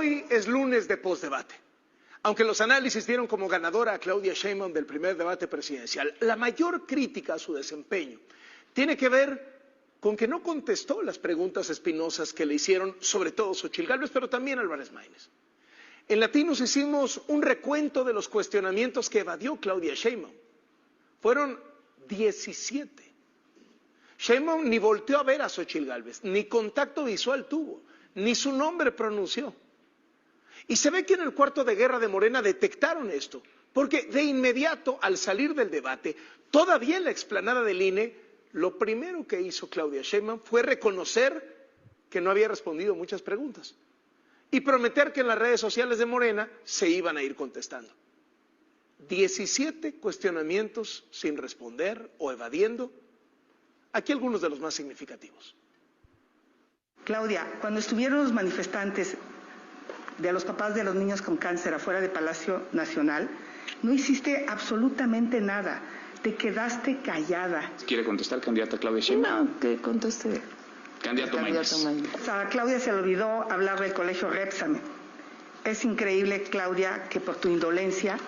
Hoy es lunes de postdebate. Aunque los análisis dieron como ganadora a Claudia Sheinbaum del primer debate presidencial, la mayor crítica a su desempeño tiene que ver con que no contestó las preguntas espinosas que le hicieron, sobre todo Xochitl Gálvez, pero también Álvarez Maínez. En Latinos hicimos un recuento de los cuestionamientos que evadió Claudia Sheinbaum. Fueron 17. Sheinbaum ni volteó a ver a Xochitl Gálvez, ni contacto visual tuvo, ni su nombre pronunció. Y se ve que en el cuarto de guerra de Morena detectaron esto, porque de inmediato, al salir del debate, todavía en la explanada del INE, lo primero que hizo Claudia Sheinbaum fue reconocer que no había respondido muchas preguntas y prometer que en las redes sociales de Morena se iban a ir contestando. 17 cuestionamientos sin responder o evadiendo. Aquí algunos de los más significativos. Claudia, cuando estuvieron los manifestantes de los papás de los niños con cáncer afuera de Palacio Nacional, no hiciste absolutamente nada, te quedaste callada. ¿Quiere contestar, candidata Claudia Sheinbaum? No, que conteste. Candidato Maínez. A Claudia se le olvidó hablar del colegio Repsamen. Es increíble, Claudia, que por tu indolencia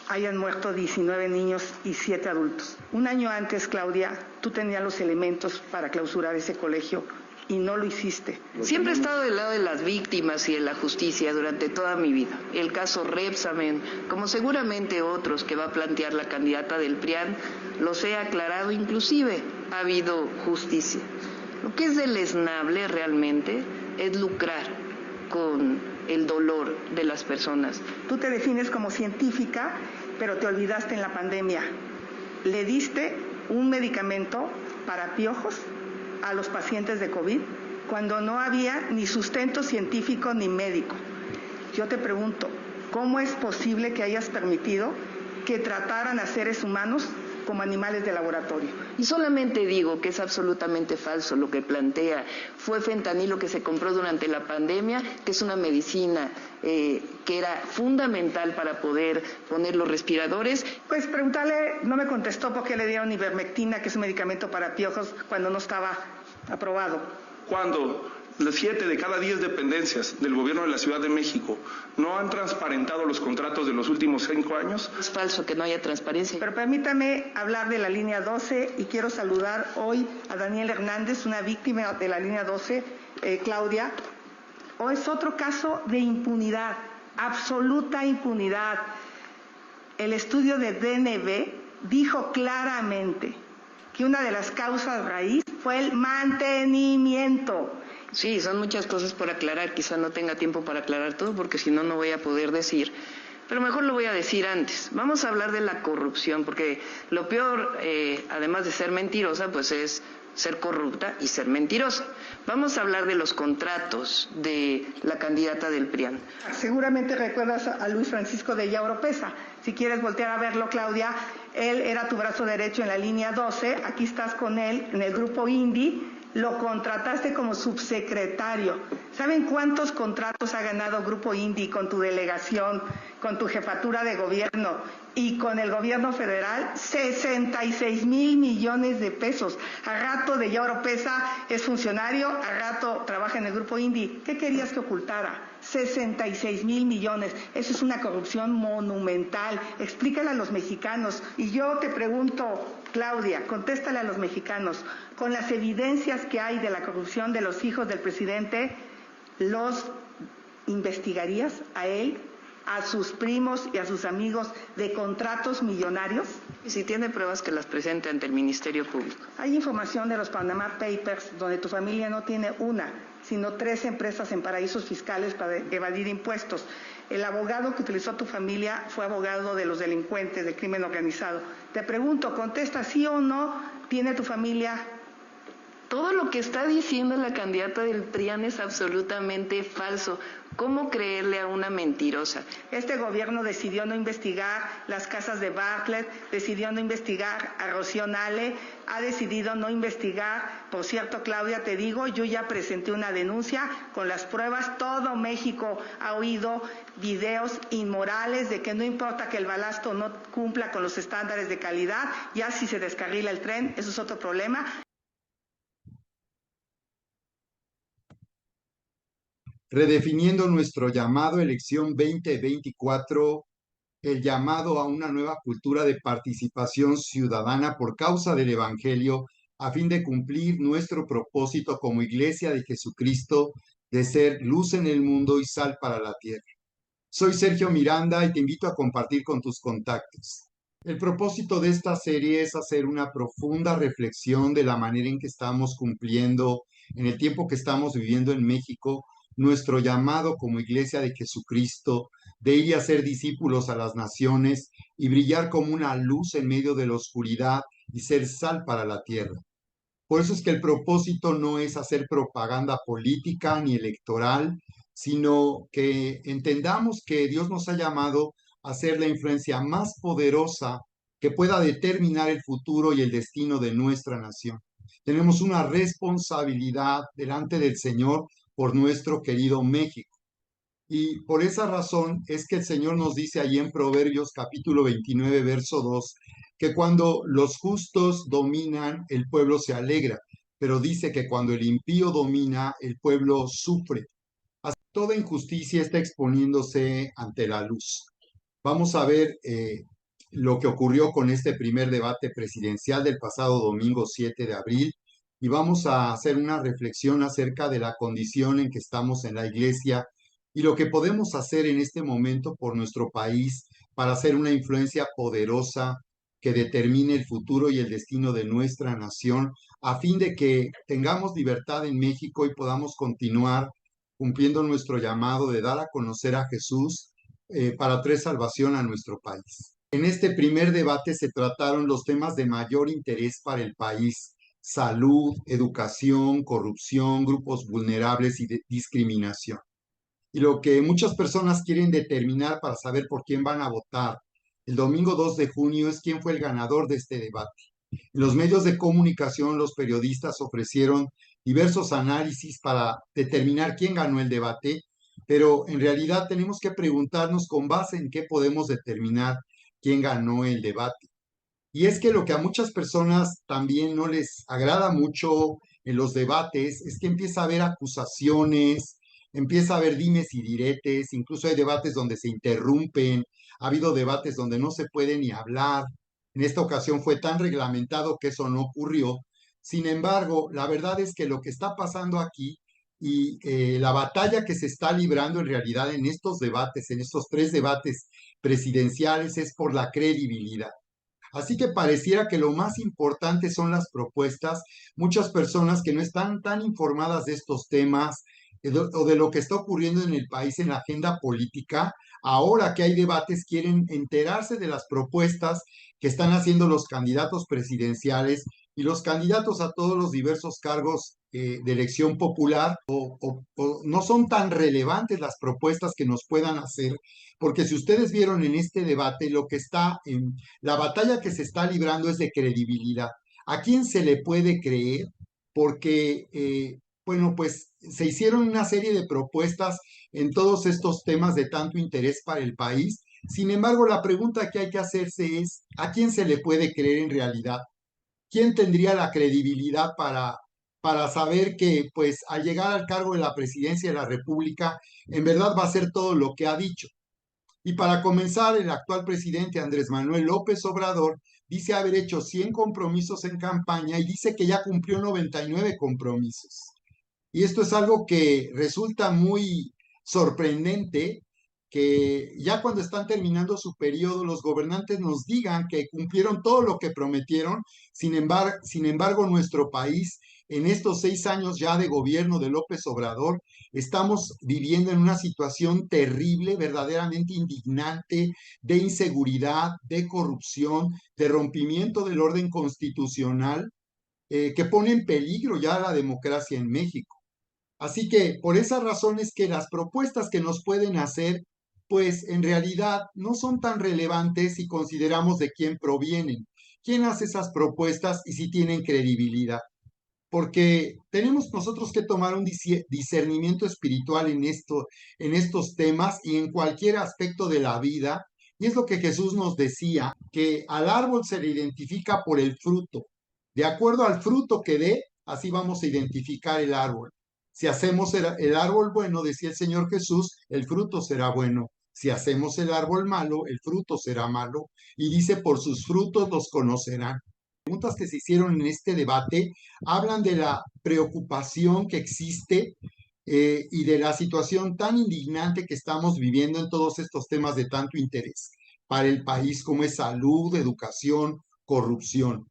hayan muerto 19 niños y 7 adultos. Un año antes, Claudia, tú tenías los elementos para clausurar ese colegio y no lo hiciste. Siempre he estado del lado de las víctimas y de la justicia durante toda mi vida. El caso Repsamen, como seguramente otros que va a plantear la candidata del PRIAN, los he aclarado, inclusive ha habido justicia. Lo que es deleznable realmente es lucrar con el dolor de las personas. Tú te defines como científica, pero te olvidaste en la pandemia. Le diste un medicamento para piojos a los pacientes de COVID cuando no había ni sustento científico ni médico. Yo te pregunto, ¿cómo es posible que hayas permitido que trataran a seres humanos como animales de laboratorio? Y solamente digo que es absolutamente falso lo que plantea. Fue fentanilo que se compró durante la pandemia, que es una medicina que era fundamental para poder poner los respiradores. Pues preguntarle, no me contestó por qué le dieron ivermectina, que es un medicamento para piojos, cuando no estaba aprobado. Cuando las 7 de cada 10 dependencias del gobierno de la Ciudad de México no han transparentado los contratos de los últimos 5 años. Es falso que no haya transparencia. Pero permítame hablar de la línea 12 y quiero saludar hoy a Daniel Hernández, una víctima de la línea 12, Claudia. O es otro caso de impunidad, absoluta impunidad. El estudio de DNB dijo claramente que una de las causas raíz fue el mantenimiento. Sí, son muchas cosas por aclarar, quizá no tenga tiempo para aclarar todo porque si no, no voy a poder decir. Pero mejor lo voy a decir antes. Vamos a hablar de la corrupción, porque lo peor, además de ser mentirosa, pues es ser corrupta y ser mentirosa. Vamos a hablar de los contratos de la candidata del PRIAN. Seguramente recuerdas a Luis Francisco de Ella Oropesa. Si quieres voltear a verlo, Claudia, él era tu brazo derecho en la línea 12, aquí estás con él en el grupo INDI, lo contrataste como subsecretario. ¿Saben cuántos contratos ha ganado Grupo INDI con tu delegación, con tu jefatura de gobierno y con el gobierno federal? 66,000 millones de pesos. A rato de Ella Oropesa es funcionario, a rato trabaja en el Grupo INDI. ¿Qué querías que ocultara? 66,000 millones. Eso es una corrupción monumental. Explícale a los mexicanos. Y yo te pregunto, Claudia, contéstale a los mexicanos. Con las evidencias que hay de la corrupción de los hijos del presidente, ¿los investigarías a él, a sus primos y a sus amigos de contratos millonarios? Y si tiene pruebas, que las presente ante el Ministerio Público. Hay información de los Panama Papers donde tu familia no tiene una, sino 3 empresas en paraísos fiscales para evadir impuestos. El abogado que utilizó tu familia fue abogado de los delincuentes, del crimen organizado. Te pregunto, contesta, ¿sí o no tiene tu familia? Todo lo que está diciendo la candidata del PRIAN es absolutamente falso. ¿Cómo creerle a una mentirosa? Este gobierno decidió no investigar las casas de Bartlett, decidió no investigar a Rocío Nale, ha decidido no investigar. Por cierto, Claudia, te digo, yo ya presenté una denuncia con las pruebas. Todo México ha oído videos inmorales de que no importa que el balasto no cumpla con los estándares de calidad, ya si se descarrila el tren, eso es otro problema. redefiniendo nuestro llamado Elección 2024, el llamado a una nueva cultura de participación ciudadana por causa del Evangelio, a fin de cumplir nuestro propósito como Iglesia de Jesucristo de ser luz en el mundo y sal para la tierra. Soy Sergio Miranda y te invito a compartir con tus contactos. El propósito de esta serie es hacer una profunda reflexión de la manera en que estamos cumpliendo, en el tiempo que estamos viviendo en México, nuestro llamado como Iglesia de Jesucristo, de ir y hacer discípulos a las naciones y brillar como una luz en medio de la oscuridad y ser sal para la tierra. Por eso es que el propósito no es hacer propaganda política ni electoral, sino que entendamos que Dios nos ha llamado a ser la influencia más poderosa que pueda determinar el futuro y el destino de nuestra nación. Tenemos una responsabilidad delante del Señor por nuestro querido México. Y por esa razón es que el Señor nos dice allí en Proverbios capítulo 29, verso 2, que cuando los justos dominan, el pueblo se alegra, pero dice que cuando el impío domina, el pueblo sufre. Así, toda injusticia está exponiéndose ante la luz. Vamos a ver lo que ocurrió con este primer debate presidencial del pasado domingo 7 de abril y vamos a hacer una reflexión acerca de la condición en que estamos en la iglesia y lo que podemos hacer en este momento por nuestro país para hacer una influencia poderosa que determine el futuro y el destino de nuestra nación, a fin de que tengamos libertad en México y podamos continuar cumpliendo nuestro llamado de dar a conocer a Jesús para traer salvación a nuestro país. En este primer debate se trataron los temas de mayor interés para el país: salud, educación, corrupción, grupos vulnerables y discriminación. Y lo que muchas personas quieren determinar para saber por quién van a votar el domingo 2 de junio es quién fue el ganador de este debate. En los medios de comunicación, los periodistas ofrecieron diversos análisis para determinar quién ganó el debate, pero en realidad tenemos que preguntarnos con base en qué podemos determinar quién ganó el debate. Y es que lo que a muchas personas también no les agrada mucho en los debates es que empieza a haber acusaciones, empieza a haber dimes y diretes, incluso hay debates donde se interrumpen, ha habido debates donde no se puede ni hablar. En esta ocasión fue tan reglamentado que eso no ocurrió. Sin embargo, la verdad es que lo que está pasando aquí y la batalla que se está librando en realidad en estos debates, en estos 3 debates presidenciales, es por la credibilidad. Así que pareciera que lo más importante son las propuestas. Muchas personas que no están tan informadas de estos temas o de lo que está ocurriendo en el país en la agenda política, ahora que hay debates quieren enterarse de las propuestas que están haciendo los candidatos presidenciales y los candidatos a todos los diversos cargos de elección popular, o no son tan relevantes las propuestas que nos puedan hacer, porque si ustedes vieron en este debate, lo que está en la batalla que se está librando es de credibilidad. ¿A quién se le puede creer? Porque, bueno, pues se hicieron una serie de propuestas en todos estos temas de tanto interés para el país. Sin embargo, la pregunta que hay que hacerse es, ¿a quién se le puede creer en realidad? ¿Quién tendría la credibilidad para saber que, pues, al llegar al cargo de la presidencia de la República, en verdad va a hacer todo lo que ha dicho? Y para comenzar, el actual presidente Andrés Manuel López Obrador dice haber hecho 100 compromisos en campaña y dice que ya cumplió 99 compromisos. Y esto es algo que resulta muy sorprendente, que ya cuando están terminando su periodo, los gobernantes nos digan que cumplieron todo lo que prometieron. Sin embargo, nuestro país, en estos 6 años ya de gobierno de López Obrador, estamos viviendo en una situación terrible, verdaderamente indignante, de inseguridad, de corrupción, de rompimiento del orden constitucional, que pone en peligro ya la democracia en México. Así que por esa razón es que las propuestas que nos pueden hacer, pues en realidad no son tan relevantes si consideramos de quién provienen, quién hace esas propuestas y si tienen credibilidad. Porque tenemos nosotros que tomar un discernimiento espiritual en estos temas y en cualquier aspecto de la vida. Y es lo que Jesús nos decía, que al árbol se le identifica por el fruto. De acuerdo al fruto que dé, así vamos a identificar el árbol. Si hacemos el árbol bueno, decía el Señor Jesús, el fruto será bueno. Si hacemos el árbol malo, el fruto será malo. Y dice, por sus frutos los conocerán. Preguntas que se hicieron en este debate hablan de la preocupación que existe y de la situación tan indignante que estamos viviendo en todos estos temas de tanto interés para el país como es salud, educación, corrupción.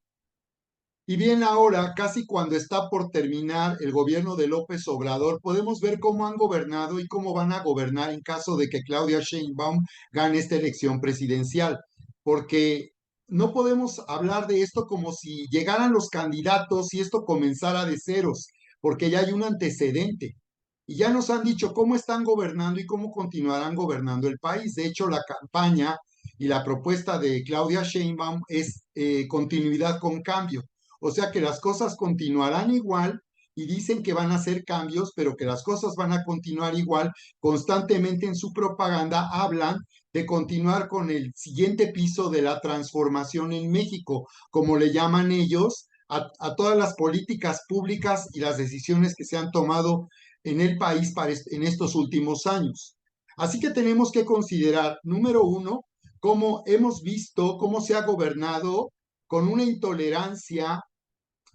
Y bien, ahora, casi cuando está por terminar el gobierno de López Obrador, podemos ver cómo han gobernado y cómo van a gobernar en caso de que Claudia Sheinbaum gane esta elección presidencial, porque no podemos hablar de esto como si llegaran los candidatos y esto comenzara de ceros, porque ya hay un antecedente. Y ya nos han dicho cómo están gobernando y cómo continuarán gobernando el país. De hecho, la campaña y la propuesta de Claudia Sheinbaum es continuidad con cambio. O sea que las cosas continuarán igual y dicen que van a hacer cambios, pero que las cosas van a continuar igual. Constantemente en su propaganda hablan de continuar con el siguiente piso de la transformación en México, como le llaman ellos, a todas las políticas públicas y las decisiones que se han tomado en el país en estos últimos años. Así que tenemos que considerar, número uno, cómo hemos visto cómo se ha gobernado con una intolerancia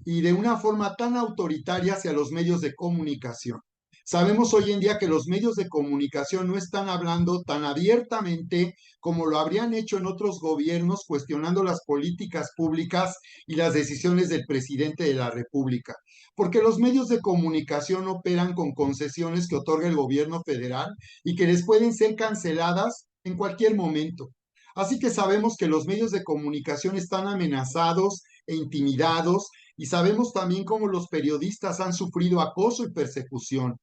y de una forma tan autoritaria hacia los medios de comunicación. Sabemos hoy en día que los medios de comunicación no están hablando tan abiertamente como lo habrían hecho en otros gobiernos, cuestionando las políticas públicas y las decisiones del presidente de la República. Porque los medios de comunicación operan con concesiones que otorga el gobierno federal y que les pueden ser canceladas en cualquier momento. Así que sabemos que los medios de comunicación están amenazados e intimidados y sabemos también cómo los periodistas han sufrido acoso y persecución.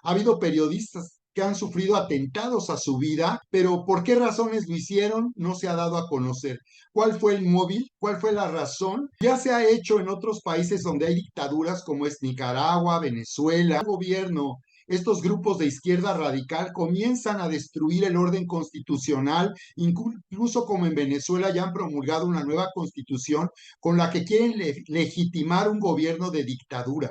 Ha habido periodistas que han sufrido atentados a su vida, pero ¿por qué razones lo hicieron? No se ha dado a conocer. ¿Cuál fue el móvil? ¿Cuál fue la razón? Ya se ha hecho en otros países donde hay dictaduras como es Nicaragua, Venezuela. El gobierno, estos grupos de izquierda radical comienzan a destruir el orden constitucional, incluso como en Venezuela ya han promulgado una nueva constitución con la que quieren legitimar un gobierno de dictadura.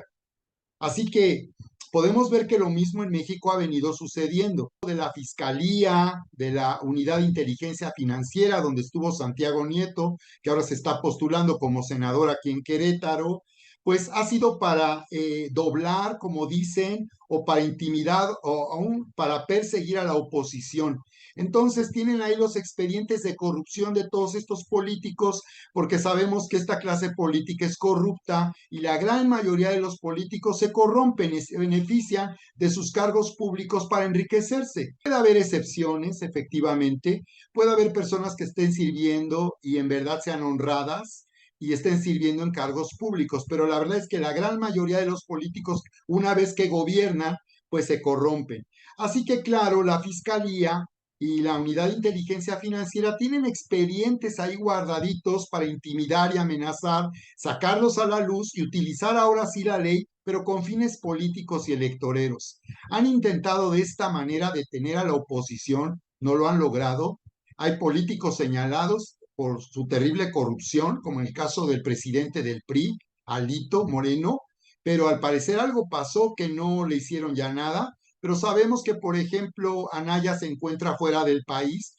Así que podemos ver que lo mismo en México ha venido sucediendo. De la Fiscalía, de la Unidad de Inteligencia Financiera, donde estuvo Santiago Nieto, que ahora se está postulando como senador aquí en Querétaro, pues ha sido para doblar, como dicen, o para intimidar, o aún para perseguir a la oposición. Entonces tienen ahí los expedientes de corrupción de todos estos políticos, porque sabemos que esta clase política es corrupta y la gran mayoría de los políticos se corrompen y se benefician de sus cargos públicos para enriquecerse. Puede haber excepciones, efectivamente, puede haber personas que estén sirviendo y en verdad sean honradas y estén sirviendo en cargos públicos, pero la verdad es que la gran mayoría de los políticos, una vez que gobiernan, pues se corrompen. Así que claro, la Fiscalía y la Unidad de Inteligencia Financiera tienen expedientes ahí guardaditos para intimidar y amenazar, sacarlos a la luz y utilizar ahora sí la ley, pero con fines políticos y electoreros. Han intentado de esta manera detener a la oposición, no lo han logrado. Hay políticos señalados por su terrible corrupción, como en el caso del presidente del PRI, Alito Moreno, pero al parecer algo pasó que no le hicieron ya nada. Pero sabemos que, por ejemplo, Anaya se encuentra fuera del país,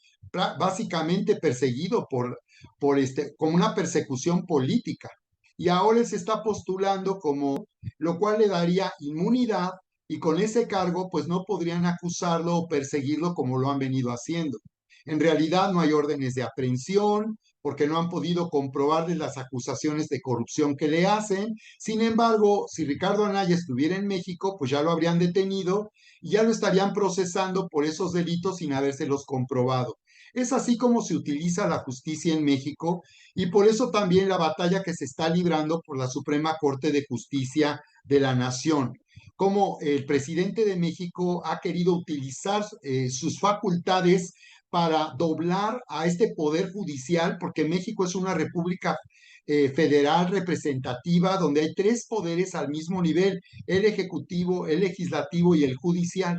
básicamente perseguido como una persecución política. Y ahora él se está postulando como, lo cual le daría inmunidad y con ese cargo pues no podrían acusarlo o perseguirlo como lo han venido haciendo. En realidad no hay órdenes de aprehensión porque no han podido comprobarle las acusaciones de corrupción que le hacen. Sin embargo, si Ricardo Anaya estuviera en México, pues ya lo habrían detenido y ya lo estarían procesando por esos delitos sin habérselos comprobado. Es así como se utiliza la justicia en México y por eso también la batalla que se está librando por la Suprema Corte de Justicia de la Nación. Como el presidente de México ha querido utilizar sus facultades para doblar a este poder judicial, porque México es una república federal representativa donde hay tres poderes al mismo nivel, el ejecutivo, el legislativo y el judicial.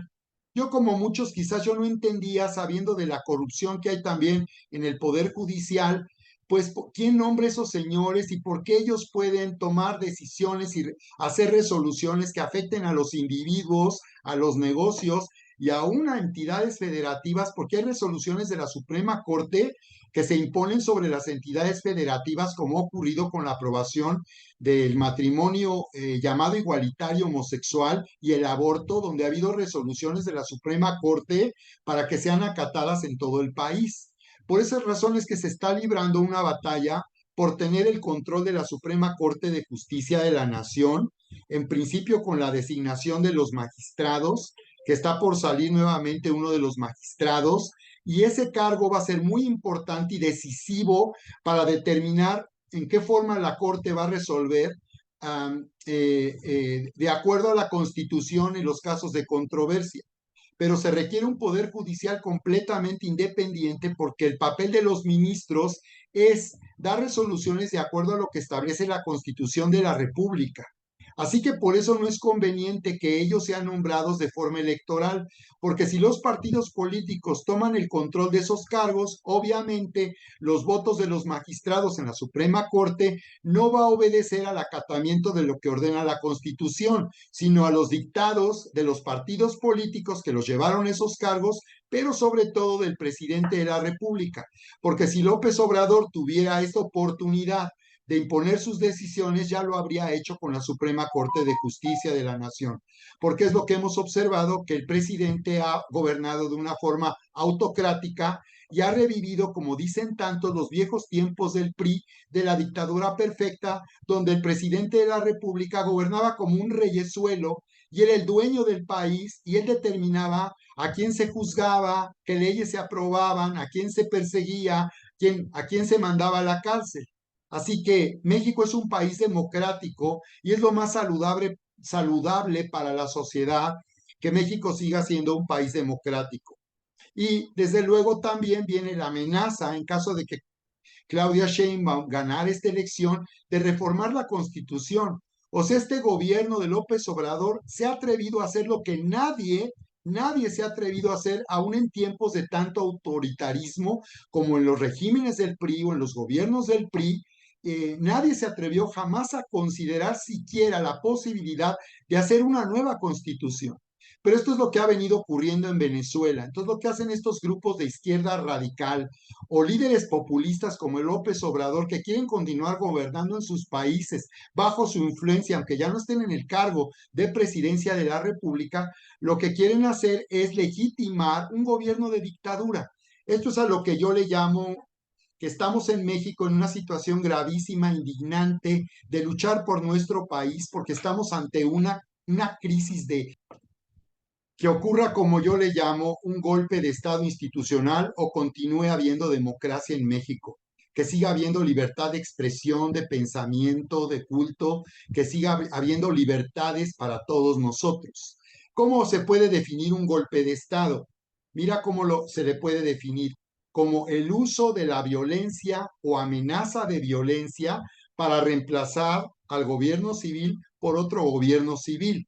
Yo como muchos quizás yo no entendía, sabiendo de la corrupción que hay también en el poder judicial, pues quién nombra esos señores y por qué ellos pueden tomar decisiones y hacer resoluciones que afecten a los individuos, a los negocios y aún a entidades federativas, porque hay resoluciones de la Suprema Corte que se imponen sobre las entidades federativas, como ha ocurrido con la aprobación del matrimonio llamado igualitario homosexual y el aborto, donde ha habido resoluciones de la Suprema Corte para que sean acatadas en todo el país. Por esas razones que se está librando una batalla por tener el control de la Suprema Corte de Justicia de la Nación, en principio con la designación de los magistrados, que está por salir nuevamente uno de los magistrados, y ese cargo va a ser muy importante y decisivo para determinar en qué forma la Corte va a resolver de acuerdo a la Constitución en los casos de controversia. Pero se requiere un poder judicial completamente independiente porque el papel de los ministros es dar resoluciones de acuerdo a lo que establece la Constitución de la República. Así que por eso no es conveniente que ellos sean nombrados de forma electoral, porque si los partidos políticos toman el control de esos cargos, obviamente los votos de los magistrados en la Suprema Corte no va a obedecer al acatamiento de lo que ordena la Constitución, sino a los dictados de los partidos políticos que los llevaron a esos cargos, pero sobre todo del presidente de la República. Porque si López Obrador tuviera esta oportunidad de imponer sus decisiones, ya lo habría hecho con la Suprema Corte de Justicia de la Nación, porque es lo que hemos observado, que el presidente ha gobernado de una forma autocrática y ha revivido, como dicen tantos, los viejos tiempos del PRI, de la dictadura perfecta, donde el presidente de la República gobernaba como un reyesuelo y era el dueño del país y él determinaba a quién se juzgaba, qué leyes se aprobaban, a quién se perseguía, a quién se mandaba a la cárcel. Así que México es un país democrático y es lo más saludable para la sociedad que México siga siendo un país democrático. Y desde luego también viene la amenaza, en caso de que Claudia Sheinbaum ganara esta elección, de reformar la Constitución. O sea, este gobierno de López Obrador se ha atrevido a hacer lo que nadie se ha atrevido a hacer, aún en tiempos de tanto autoritarismo como en los regímenes del PRI o en los gobiernos del PRI. Nadie se atrevió jamás a considerar siquiera la posibilidad de hacer una nueva constitución. Pero esto es lo que ha venido ocurriendo en Venezuela. Entonces, lo que hacen estos grupos de izquierda radical o líderes populistas como el López Obrador, que quieren continuar gobernando en sus países bajo su influencia, aunque ya no estén en el cargo de presidencia de la República, lo que quieren hacer es legitimar un gobierno de dictadura. Esto es a lo que yo le llamo que estamos en México en una situación gravísima, indignante, de luchar por nuestro país, porque estamos ante una crisis de que ocurra, como yo le llamo, un golpe de Estado institucional o continúe habiendo democracia en México, que siga habiendo libertad de expresión, de pensamiento, de culto, que siga habiendo libertades para todos nosotros. ¿Cómo se puede definir un golpe de Estado? Mira cómo se le puede definir: como el uso de la violencia o amenaza de violencia para reemplazar al gobierno civil por otro gobierno civil.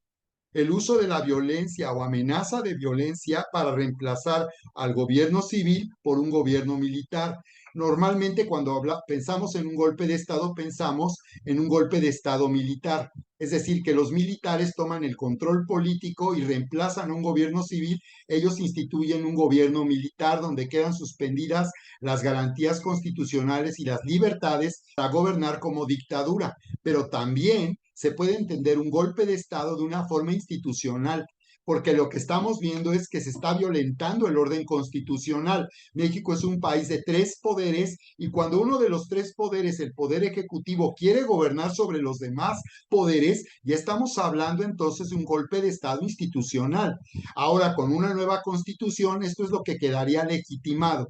El uso de la violencia o amenaza de violencia para reemplazar al gobierno civil por un gobierno militar. Normalmente cuando pensamos en un golpe de Estado, pensamos en un golpe de Estado militar. Es decir, que los militares toman el control político y reemplazan a un gobierno civil. Ellos instituyen un gobierno militar donde quedan suspendidas las garantías constitucionales y las libertades para gobernar como dictadura. Pero también se puede entender un golpe de Estado de una forma institucional, porque lo que estamos viendo es que se está violentando el orden constitucional. México es un país de 3 poderes y cuando uno de los 3 poderes, el poder ejecutivo, quiere gobernar sobre los demás poderes, ya estamos hablando entonces de un golpe de Estado institucional. Ahora, con una nueva constitución, esto es lo que quedaría legitimado.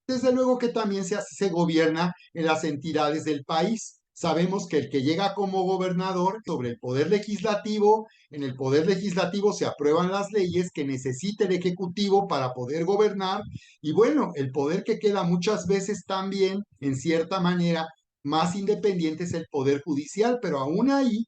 Desde luego que también se gobierna en las entidades del país. Sabemos que el que llega como gobernador sobre el poder legislativo, en el poder legislativo se aprueban las leyes que necesita el ejecutivo para poder gobernar, y bueno, el poder que queda muchas veces también, en cierta manera, más independiente es el poder judicial, pero aún ahí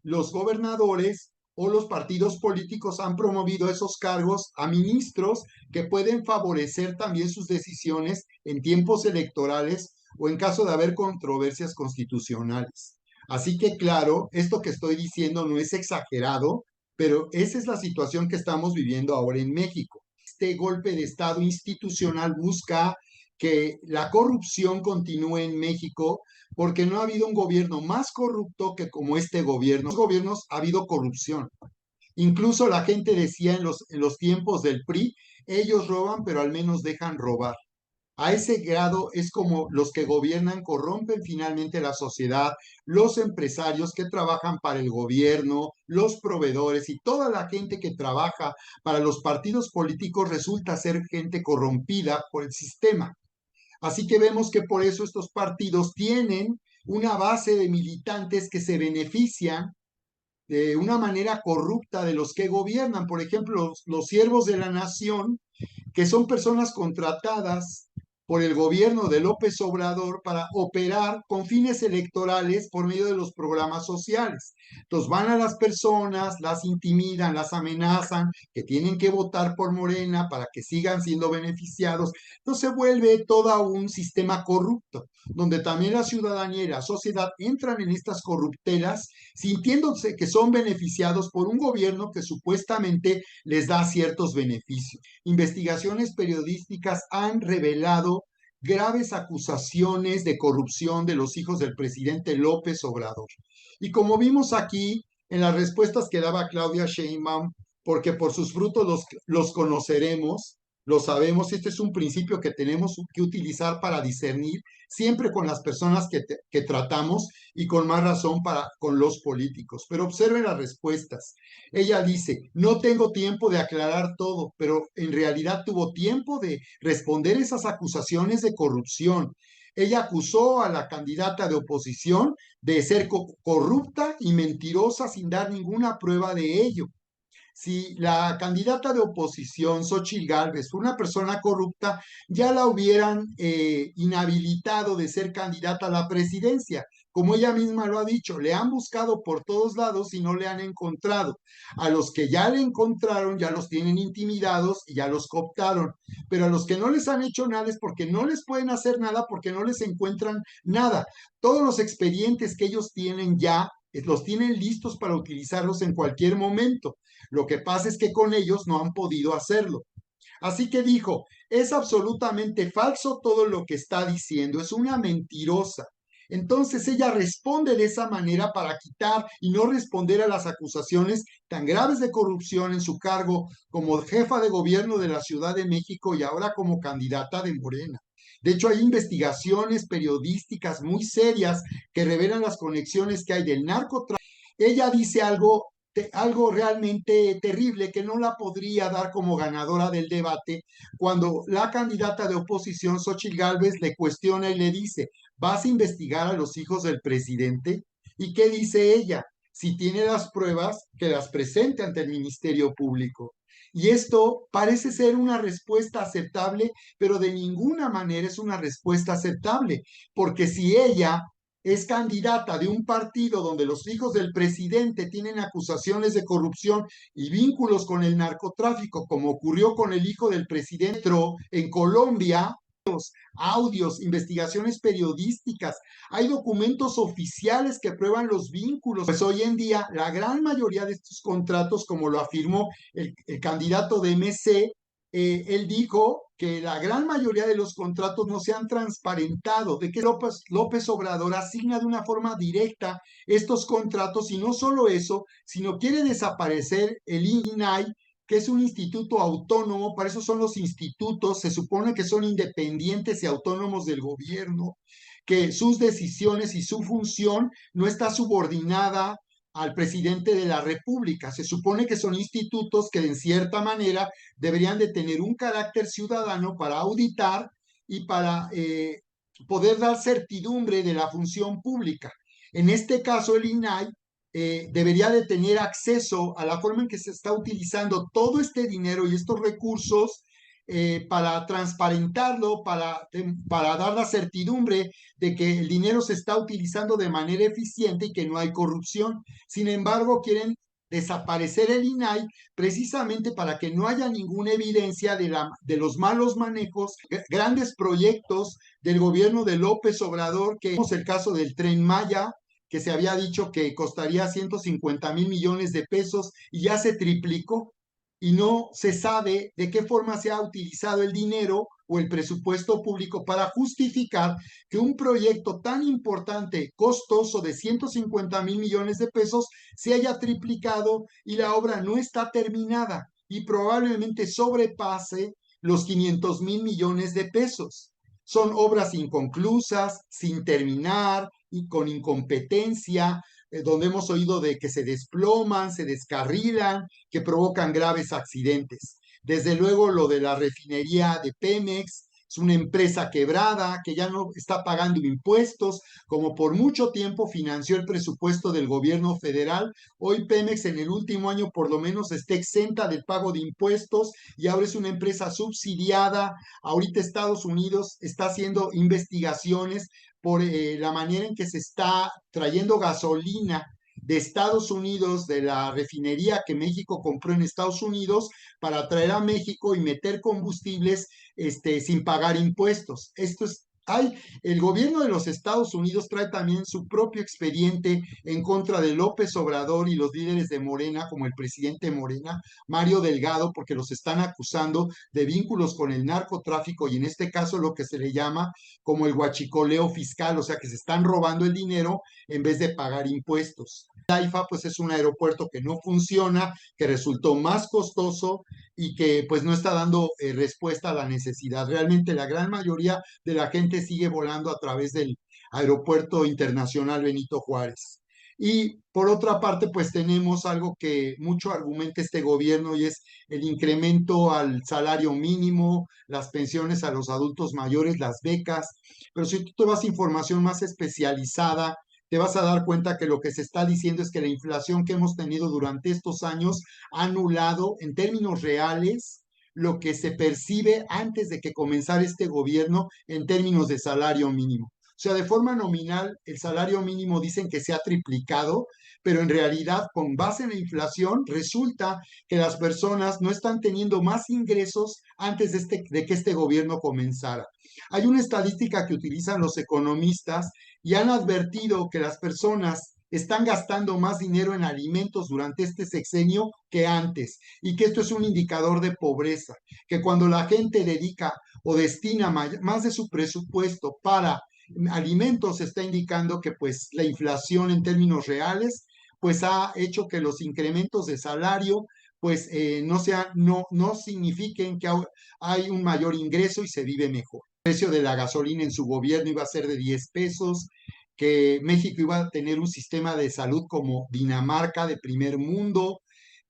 los gobernadores o los partidos políticos han promovido esos cargos a ministros que pueden favorecer también sus decisiones en tiempos electorales o en caso de haber controversias constitucionales. Así que claro, esto que estoy diciendo no es exagerado, pero esa es la situación que estamos viviendo ahora en México. Este golpe de Estado institucional busca que la corrupción continúe en México porque no ha habido un gobierno más corrupto que como este gobierno. En los gobiernos ha habido corrupción. Incluso la gente decía en los tiempos del PRI, ellos roban, pero al menos dejan robar. A ese grado es como los que gobiernan corrompen finalmente la sociedad, los empresarios que trabajan para el gobierno, los proveedores y toda la gente que trabaja para los partidos políticos resulta ser gente corrompida por el sistema. Así que vemos que por eso estos partidos tienen una base de militantes que se benefician de una manera corrupta de los que gobiernan. Por ejemplo, los siervos de la nación, que son personas contratadas por el gobierno de López Obrador para operar con fines electorales por medio de los programas sociales. Entonces van a las personas, las intimidan, las amenazan, que tienen que votar por Morena para que sigan siendo beneficiados. Entonces se vuelve todo un sistema corrupto, donde también la ciudadanía y la sociedad entran en estas corruptelas sintiéndose que son beneficiados por un gobierno que supuestamente les da ciertos beneficios. Investigaciones periodísticas han revelado graves acusaciones de corrupción de los hijos del presidente López Obrador. Y como vimos aquí en las respuestas que daba Claudia Sheinbaum, porque por sus frutos los conoceremos, lo sabemos, este es un principio que tenemos que utilizar para discernir siempre con las personas que tratamos y con más razón con los políticos. Pero observen las respuestas. Ella dice, no tengo tiempo de aclarar todo, pero en realidad tuvo tiempo de responder esas acusaciones de corrupción. Ella acusó a la candidata de oposición de ser corrupta y mentirosa sin dar ninguna prueba de ello. Si la candidata de oposición, Xóchitl Gálvez, fue una persona corrupta, ya la hubieran inhabilitado de ser candidata a la presidencia. Como ella misma lo ha dicho, le han buscado por todos lados y no le han encontrado. A los que ya le encontraron, ya los tienen intimidados y ya los cooptaron. Pero a los que no les han hecho nada es porque no les pueden hacer nada, porque no les encuentran nada. Todos los expedientes que ellos tienen ya, los tienen listos para utilizarlos en cualquier momento. Lo que pasa es que con ellos no han podido hacerlo. Así que dijo, es absolutamente falso todo lo que está diciendo, es una mentirosa. Entonces ella responde de esa manera para quitar y no responder a las acusaciones tan graves de corrupción en su cargo como jefa de gobierno de la Ciudad de México y ahora como candidata de Morena. De hecho, hay investigaciones periodísticas muy serias que revelan las conexiones que hay del narcotráfico. Ella dice algo realmente terrible que no la podría dar como ganadora del debate cuando la candidata de oposición, Xóchitl Gálvez, le cuestiona y le dice, ¿vas a investigar a los hijos del presidente? ¿Y qué dice ella? Si tiene las pruebas, que las presente ante el Ministerio Público. Y esto parece ser una respuesta aceptable, pero de ninguna manera es una respuesta aceptable, porque si ella es candidata de un partido donde los hijos del presidente tienen acusaciones de corrupción y vínculos con el narcotráfico, como ocurrió con el hijo del presidente en Colombia, audios, investigaciones periodísticas, hay documentos oficiales que prueban los vínculos. Pues hoy en día la gran mayoría de estos contratos, como lo afirmó el candidato de MC, él dijo que la gran mayoría de los contratos no se han transparentado, de que López Obrador asigna de una forma directa estos contratos y no solo eso, sino quiere desaparecer el INAI, que es un instituto autónomo. Para eso son los institutos, se supone que son independientes y autónomos del gobierno, que sus decisiones y su función no está subordinada al presidente de la República. Se supone que son institutos que en cierta manera deberían de tener un carácter ciudadano para auditar y para poder dar certidumbre de la función pública. En este caso, el INAI debería de tener acceso a la forma en que se está utilizando todo este dinero y estos recursos para transparentarlo, para dar la certidumbre de que el dinero se está utilizando de manera eficiente y que no hay corrupción. Sin embargo, quieren desaparecer el INAI precisamente para que no haya ninguna evidencia de los malos manejos, grandes proyectos del gobierno de López Obrador, que es el caso del Tren Maya, que se había dicho que costaría 150,000 millones de pesos y ya se triplicó y no se sabe de qué forma se ha utilizado el dinero o el presupuesto público para justificar que un proyecto tan importante, costoso de 150,000 millones de pesos, se haya triplicado y la obra no está terminada y probablemente sobrepase los 500,000 millones de pesos. Son obras inconclusas, sin terminar y con incompetencia, donde hemos oído de que se desploman, se descarrilan, que provocan graves accidentes. Desde luego lo de la refinería de Pemex, es una empresa quebrada que ya no está pagando impuestos, como por mucho tiempo financió el presupuesto del gobierno federal. Hoy Pemex en el último año por lo menos está exenta del pago de impuestos y ahora es una empresa subsidiada. Ahorita Estados Unidos está haciendo investigaciones por la manera en que se está trayendo gasolina de Estados Unidos, de la refinería que México compró en Estados Unidos, para traer a México y meter combustibles sin pagar impuestos. El gobierno de los Estados Unidos trae también su propio expediente en contra de López Obrador y los líderes de Morena, como el presidente Morena, Mario Delgado, porque los están acusando de vínculos con el narcotráfico y en este caso lo que se le llama como el huachicoleo fiscal, o sea que se están robando el dinero en vez de pagar impuestos. AIFA pues es un aeropuerto que no funciona, que resultó más costoso y que pues no está dando respuesta a la necesidad. Realmente la gran mayoría de la gente sigue volando a través del Aeropuerto Internacional Benito Juárez. Y por otra parte, pues tenemos algo que mucho argumenta este gobierno y es el incremento al salario mínimo, las pensiones a los adultos mayores, las becas. Pero si tú te vas a información más especializada, te vas a dar cuenta que lo que se está diciendo es que la inflación que hemos tenido durante estos años ha anulado en términos reales lo que se percibe antes de que comenzara este gobierno en términos de salario mínimo. O sea, de forma nominal, el salario mínimo dicen que se ha triplicado, pero en realidad, con base en la inflación, resulta que las personas no están teniendo más ingresos antes de que este gobierno comenzara. Hay una estadística que utilizan los economistas y han advertido que las personas están gastando más dinero en alimentos durante este sexenio que antes y que esto es un indicador de pobreza, que cuando la gente dedica o destina más de su presupuesto para alimentos, está indicando que pues la inflación en términos reales pues ha hecho que los incrementos de salario pues no signifiquen que hay un mayor ingreso y se vive mejor. El precio de la gasolina en su gobierno iba a ser de 10 pesos, que México iba a tener un sistema de salud como Dinamarca de primer mundo,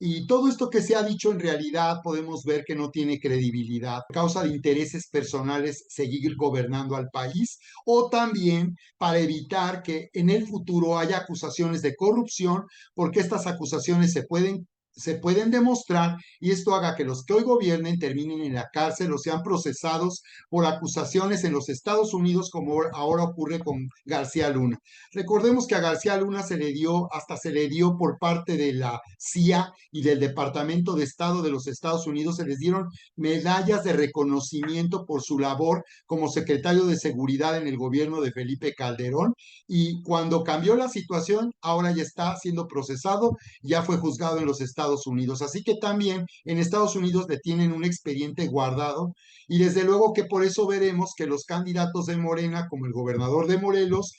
y todo esto que se ha dicho en realidad podemos ver que no tiene credibilidad, a causa de intereses personales seguir gobernando al país o también para evitar que en el futuro haya acusaciones de corrupción, porque estas acusaciones se pueden demostrar y esto haga que los que hoy gobiernen terminen en la cárcel o sean procesados por acusaciones en los Estados Unidos, como ahora ocurre con García Luna. Recordemos que a García Luna se le dio por parte de la CIA y del Departamento de Estado de los Estados Unidos, se les dieron medallas de reconocimiento por su labor como secretario de Seguridad en el gobierno de Felipe Calderón, y cuando cambió la situación, ahora ya está siendo procesado, ya fue juzgado en los Estados Unidos. Así que también en Estados Unidos le tienen un expediente guardado y desde luego que por eso veremos que los candidatos de Morena, como el gobernador de Morelos,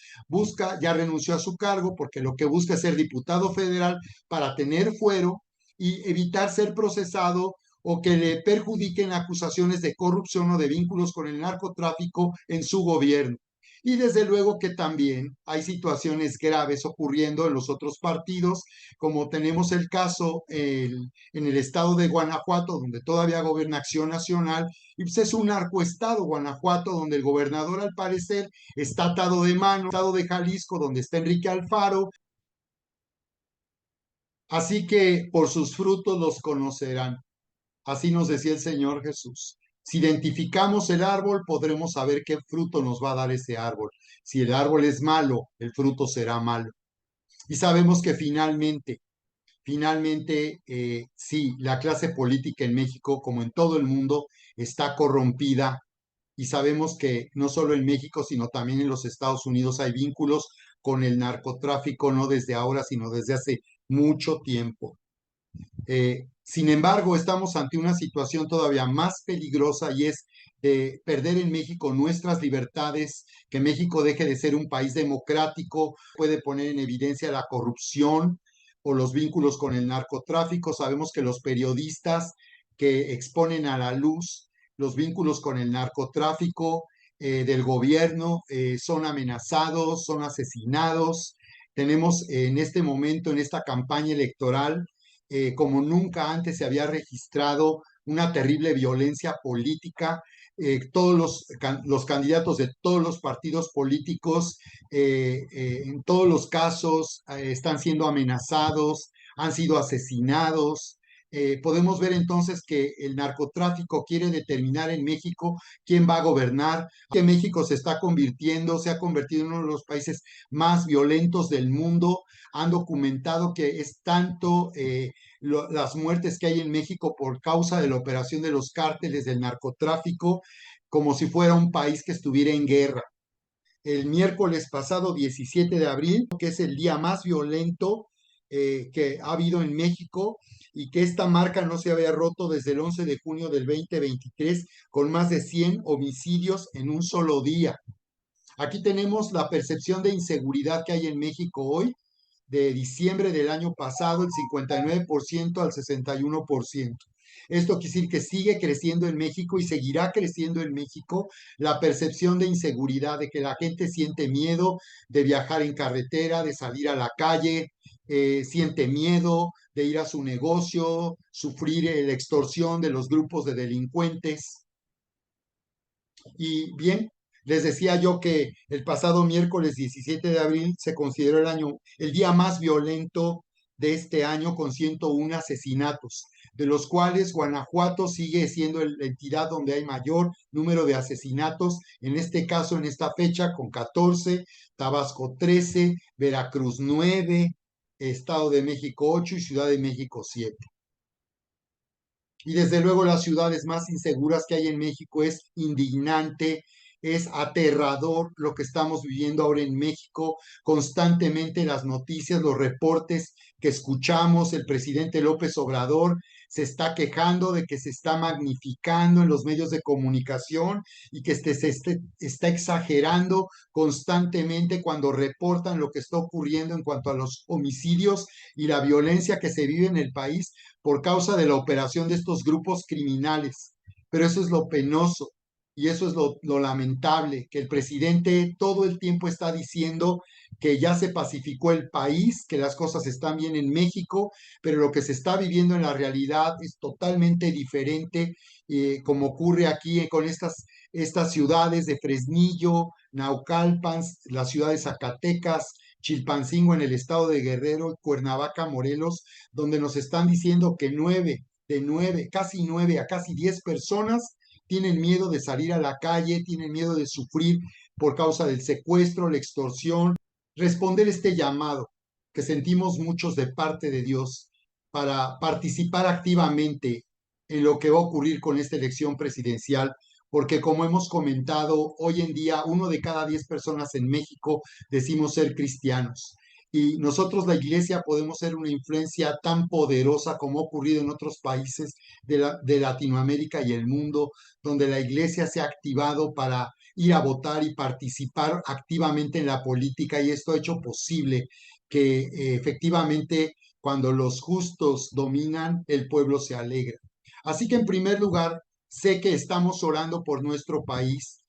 ya renunció a su cargo porque lo que busca es ser diputado federal para tener fuero y evitar ser procesado o que le perjudiquen acusaciones de corrupción o de vínculos con el narcotráfico en su gobierno. Y desde luego que también hay situaciones graves ocurriendo en los otros partidos, como tenemos el caso en el estado de Guanajuato, donde todavía gobierna Acción Nacional, y pues es un narcoestado Guanajuato, donde el gobernador al parecer está atado de mano, estado de Jalisco, donde está Enrique Alfaro. Así que por sus frutos los conocerán. Así nos decía el Señor Jesús. Si identificamos el árbol, podremos saber qué fruto nos va a dar ese árbol. Si el árbol es malo, el fruto será malo. Y sabemos que finalmente finalmente, sí, la clase política en México, como en todo el mundo, está corrompida y sabemos que no solo en México, sino también en los Estados Unidos hay vínculos con el narcotráfico, no desde ahora, sino desde hace mucho tiempo. Sin embargo, estamos ante una situación todavía más peligrosa y es de perder en México nuestras libertades, que México deje de ser un país democrático, puede poner en evidencia la corrupción o los vínculos con el narcotráfico. Sabemos que los periodistas que exponen a la luz los vínculos con el narcotráfico del gobierno son amenazados, son asesinados. Tenemos en este momento, en esta campaña electoral, como nunca antes se había registrado una terrible violencia política. Todos los candidatos de todos los partidos políticos, en todos los casos, están siendo amenazados, han sido asesinados. Podemos ver entonces que el narcotráfico quiere determinar en México quién va a gobernar, que México se ha convertido en uno de los países más violentos del mundo. Han documentado que es tanto las muertes que hay en México por causa de la operación de los cárteles del narcotráfico, como si fuera un país que estuviera en guerra. El miércoles pasado, 17 de abril, que es el día más violento que ha habido en México y que esta marca no se había roto desde el 11 de junio del 2023, con más de 100 homicidios en un solo día. Aquí tenemos la percepción de inseguridad que hay en México hoy, de diciembre del año pasado, el 59% al 61%. Esto quiere decir que sigue creciendo en México y seguirá creciendo en México la percepción de inseguridad, de que la gente siente miedo de viajar en carretera, de salir a la calle, siente miedo de ir a su negocio, sufrir la extorsión de los grupos de delincuentes. Y bien, les decía yo que el pasado miércoles 17 de abril se consideró el día más violento de este año, con 101 asesinatos, de los cuales Guanajuato sigue siendo la entidad donde hay mayor número de asesinatos, en este caso, en esta fecha, con 14, Tabasco 13, Veracruz 9, Estado de México 8 y Ciudad de México 7. Y desde luego las ciudades más inseguras que hay en México. Es indignante, es aterrador lo que estamos viviendo ahora en México. Constantemente las noticias, los reportes que escuchamos, el presidente López Obrador se está quejando de que se está magnificando en los medios de comunicación y que se está exagerando constantemente cuando reportan lo que está ocurriendo en cuanto a los homicidios y la violencia que se vive en el país por causa de la operación de estos grupos criminales. Pero eso es lo penoso y eso es lo lamentable, que el presidente todo el tiempo está diciendo que ya se pacificó el país, que las cosas están bien en México, pero lo que se está viviendo en la realidad es totalmente diferente, como ocurre aquí con estas ciudades de Fresnillo, Naucalpan, la ciudad de Zacatecas, Chilpancingo en el estado de Guerrero, Cuernavaca, Morelos, donde nos están diciendo que casi 9 a casi 10 personas tienen miedo de salir a la calle, tienen miedo de sufrir por causa del secuestro, la extorsión. Responder este llamado que sentimos muchos de parte de Dios para participar activamente en lo que va a ocurrir con esta elección presidencial, porque como hemos comentado, hoy en día 1 de cada 10 personas en México decimos ser cristianos. Y nosotros, la iglesia, podemos ser una influencia tan poderosa como ha ocurrido en otros países de Latinoamérica y el mundo, donde la iglesia se ha activado para ir a votar y participar activamente en la política, y esto ha hecho posible que efectivamente cuando los justos dominan, el pueblo se alegra. Así que en primer lugar, sé que estamos orando por nuestro país,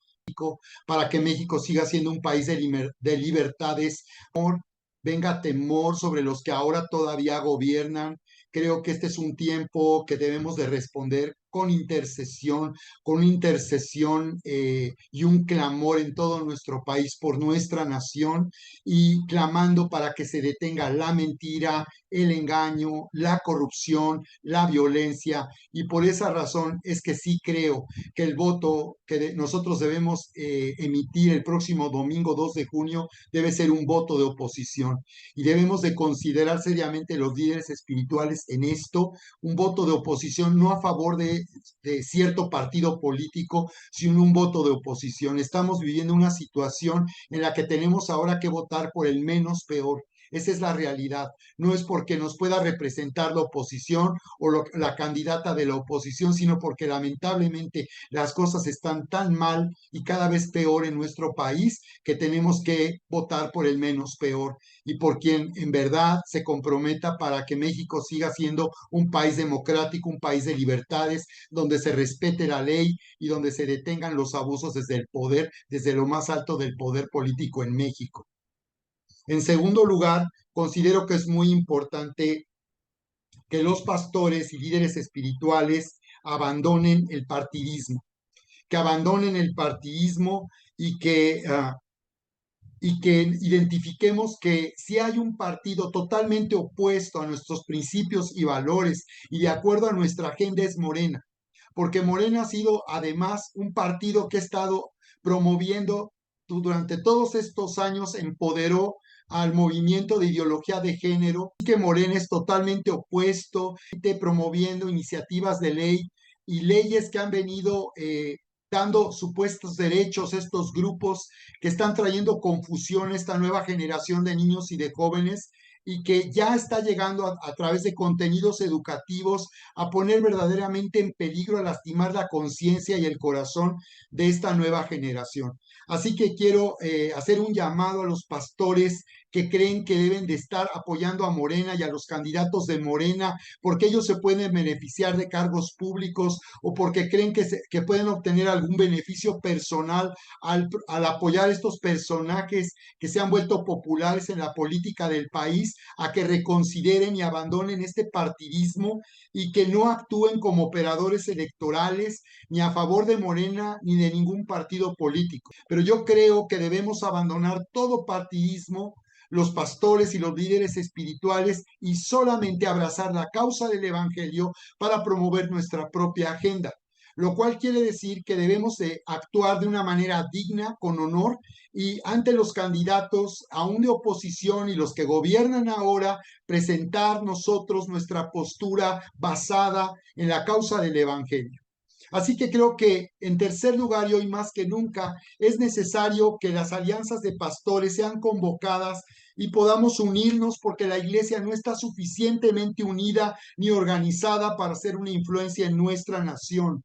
para que México siga siendo un país de libertades, venga temor sobre los que ahora todavía gobiernan. Creo que este es un tiempo que debemos de responder con intercesión y un clamor en todo nuestro país por nuestra nación y clamando para que se detenga la mentira, el engaño, la corrupción, la violencia. Y por esa razón es que sí creo que el voto que nosotros debemos emitir el próximo domingo 2 de junio debe ser un voto de oposición y debemos de considerar seriamente los líderes espirituales en esto, un voto de oposición no a favor de cierto partido político, sino un voto de oposición. Estamos viviendo una situación en la que tenemos ahora que votar por el menos peor. Esa es la realidad. No es porque nos pueda representar la oposición o la candidata de la oposición, sino porque lamentablemente las cosas están tan mal y cada vez peor en nuestro país que tenemos que votar por el menos peor y por quien en verdad se comprometa para que México siga siendo un país democrático, un país de libertades, donde se respete la ley y donde se detengan los abusos desde el poder, desde lo más alto del poder político en México. En segundo lugar, considero que es muy importante que los pastores y líderes espirituales abandonen el partidismo, y que identifiquemos que si hay un partido totalmente opuesto a nuestros principios y valores y de acuerdo a nuestra agenda es Morena, porque Morena ha sido además un partido que ha estado promoviendo durante todos estos años, empoderó al movimiento de ideología de género, que Morena es totalmente opuesto, promoviendo iniciativas de ley y leyes que han venido dando supuestos derechos a estos grupos que están trayendo confusión a esta nueva generación de niños y de jóvenes y que ya está llegando a través de contenidos educativos a poner verdaderamente en peligro, a lastimar la conciencia y el corazón de esta nueva generación. Así que quiero hacer un llamado a los pastores que creen que deben de estar apoyando a Morena y a los candidatos de Morena porque ellos se pueden beneficiar de cargos públicos o porque creen que pueden obtener algún beneficio personal al apoyar estos personajes que se han vuelto populares en la política del país, a que reconsideren y abandonen este partidismo y que no actúen como operadores electorales ni a favor de Morena ni de ningún partido político. Pero yo creo que debemos abandonar todo partidismo, los pastores y los líderes espirituales y solamente abrazar la causa del Evangelio para promover nuestra propia agenda, lo cual quiere decir que debemos de actuar de una manera digna, con honor, y ante los candidatos aún de oposición y los que gobiernan ahora, presentar nosotros nuestra postura basada en la causa del Evangelio. Así que creo que en tercer lugar y hoy más que nunca es necesario que las alianzas de pastores sean convocadas y podamos unirnos porque la iglesia no está suficientemente unida ni organizada para ser una influencia en nuestra nación.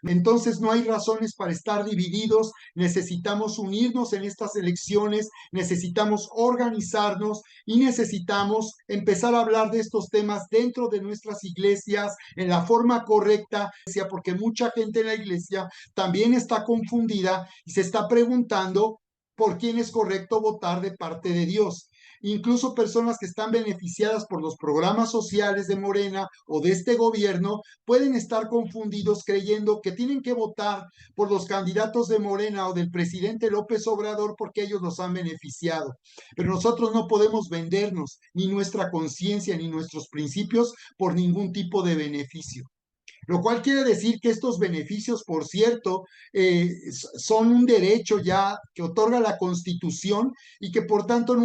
Entonces no hay razones para estar divididos, necesitamos unirnos en estas elecciones, necesitamos organizarnos y necesitamos empezar a hablar de estos temas dentro de nuestras iglesias en la forma correcta, porque mucha gente en la iglesia también está confundida y se está preguntando por quién es correcto votar de parte de Dios. Incluso personas que están beneficiadas por los programas sociales de Morena o de este gobierno pueden estar confundidos creyendo que tienen que votar por los candidatos de Morena o del presidente López Obrador porque ellos los han beneficiado. Pero nosotros no podemos vendernos ni nuestra conciencia ni nuestros principios por ningún tipo de beneficio. Lo cual quiere decir que estos beneficios, por cierto, son un derecho ya que otorga la Constitución y que por tanto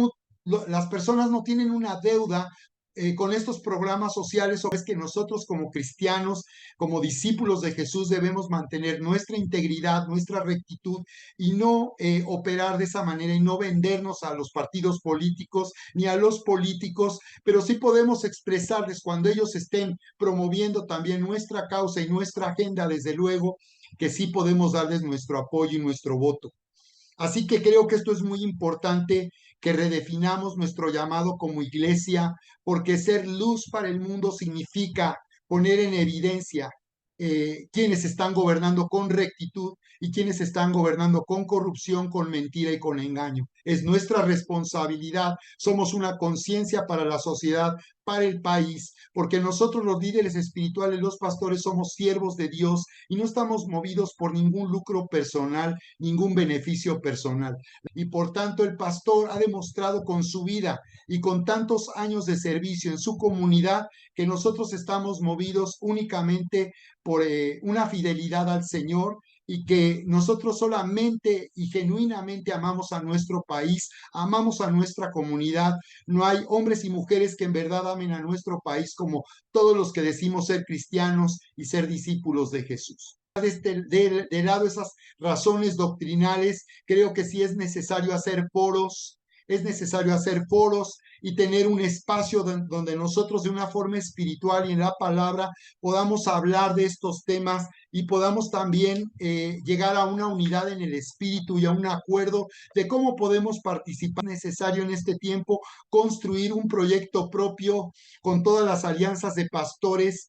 las personas no tienen una deuda con estos programas sociales, o es que nosotros como cristianos, como discípulos de Jesús, debemos mantener nuestra integridad, nuestra rectitud y no operar de esa manera y no vendernos a los partidos políticos ni a los políticos, pero sí podemos expresarles cuando ellos estén promoviendo también nuestra causa y nuestra agenda, desde luego que sí podemos darles nuestro apoyo y nuestro voto. Así que creo que esto es muy importante, que redefinamos nuestro llamado como iglesia, porque ser luz para el mundo significa poner en evidencia quienes están gobernando con rectitud y quienes están gobernando con corrupción, con mentira y con engaño. Es nuestra responsabilidad, somos una conciencia para la sociedad, para el país, porque nosotros los líderes espirituales, los pastores, somos siervos de Dios y no estamos movidos por ningún lucro personal, ningún beneficio personal. Y por tanto el pastor ha demostrado con su vida y con tantos años de servicio en su comunidad que nosotros estamos movidos únicamente por una fidelidad al Señor, y que nosotros solamente y genuinamente amamos a nuestro país, amamos a nuestra comunidad. No hay hombres y mujeres que en verdad amen a nuestro país como todos los que decimos ser cristianos y ser discípulos de Jesús. De lado esas razones doctrinales, creo que sí es necesario hacer foros, y tener un espacio donde nosotros de una forma espiritual y en la palabra podamos hablar de estos temas y podamos también llegar a una unidad en el espíritu y a un acuerdo de cómo podemos participar. Es necesario en este tiempo construir un proyecto propio con todas las alianzas de pastores,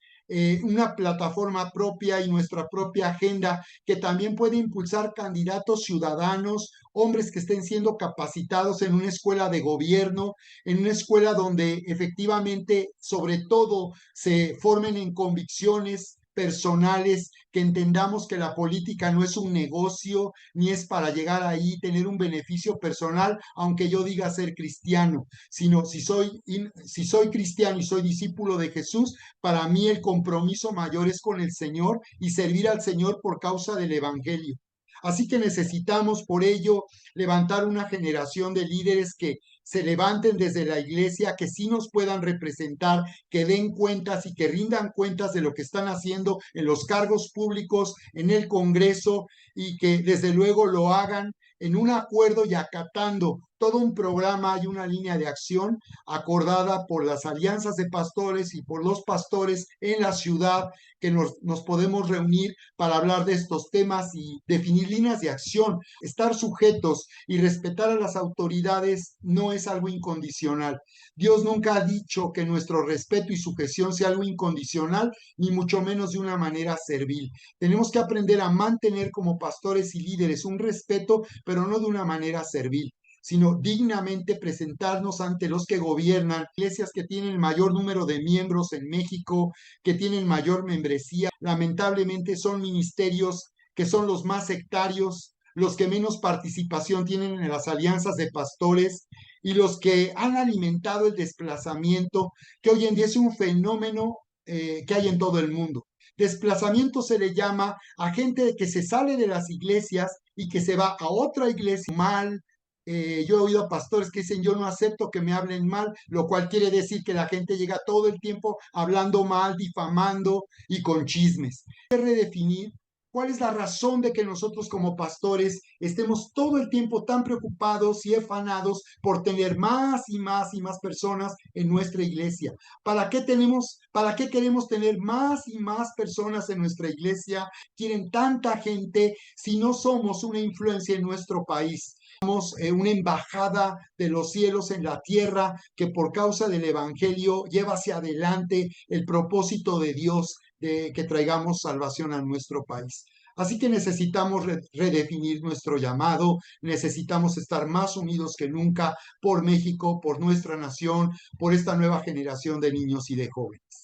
una plataforma propia y nuestra propia agenda que también puede impulsar candidatos ciudadanos, hombres que estén siendo capacitados en una escuela de gobierno, en una escuela donde efectivamente, sobre todo, se formen en convicciones personales, que entendamos que la política no es un negocio, ni es para llegar ahí, tener un beneficio personal, aunque yo diga ser cristiano, sino si soy cristiano y soy discípulo de Jesús, para mí el compromiso mayor es con el Señor y servir al Señor por causa del Evangelio. Así que necesitamos por ello levantar una generación de líderes que se levanten desde la iglesia, que sí nos puedan representar, que den cuentas y que rindan cuentas de lo que están haciendo en los cargos públicos, en el Congreso, y que desde luego lo hagan en un acuerdo y acatando todo un programa y una línea de acción acordada por las alianzas de pastores y por los pastores en la ciudad, que nos podemos reunir para hablar de estos temas y definir líneas de acción. Estar sujetos y respetar a las autoridades no es algo incondicional. Dios nunca ha dicho que nuestro respeto y sujeción sea algo incondicional, ni mucho menos de una manera servil. Tenemos que aprender a mantener como pastores y líderes un respeto, pero no de una manera servil, sino dignamente presentarnos ante los que gobiernan, iglesias que tienen mayor número de miembros en México, que tienen mayor membresía. Lamentablemente son ministerios que son los más sectarios, los que menos participación tienen en las alianzas de pastores y los que han alimentado el desplazamiento, que hoy en día es un fenómeno que hay en todo el mundo. Desplazamiento se le llama a gente que se sale de las iglesias y que se va a otra iglesia mal. Yo he oído a pastores que dicen: yo no acepto que me hablen mal, lo cual quiere decir que la gente llega todo el tiempo hablando mal, difamando y con chismes. Hay que redefinir cuál es la razón de que nosotros como pastores estemos todo el tiempo tan preocupados y afanados por tener más y más y más personas en nuestra iglesia. ¿Para qué queremos tener más y más personas en nuestra iglesia? ¿Quieren tanta gente si no somos una influencia en nuestro país? Somos una embajada de los cielos en la tierra que por causa del Evangelio lleva hacia adelante el propósito de Dios de que traigamos salvación a nuestro país. Así que necesitamos redefinir nuestro llamado, necesitamos estar más unidos que nunca por México, por nuestra nación, por esta nueva generación de niños y de jóvenes.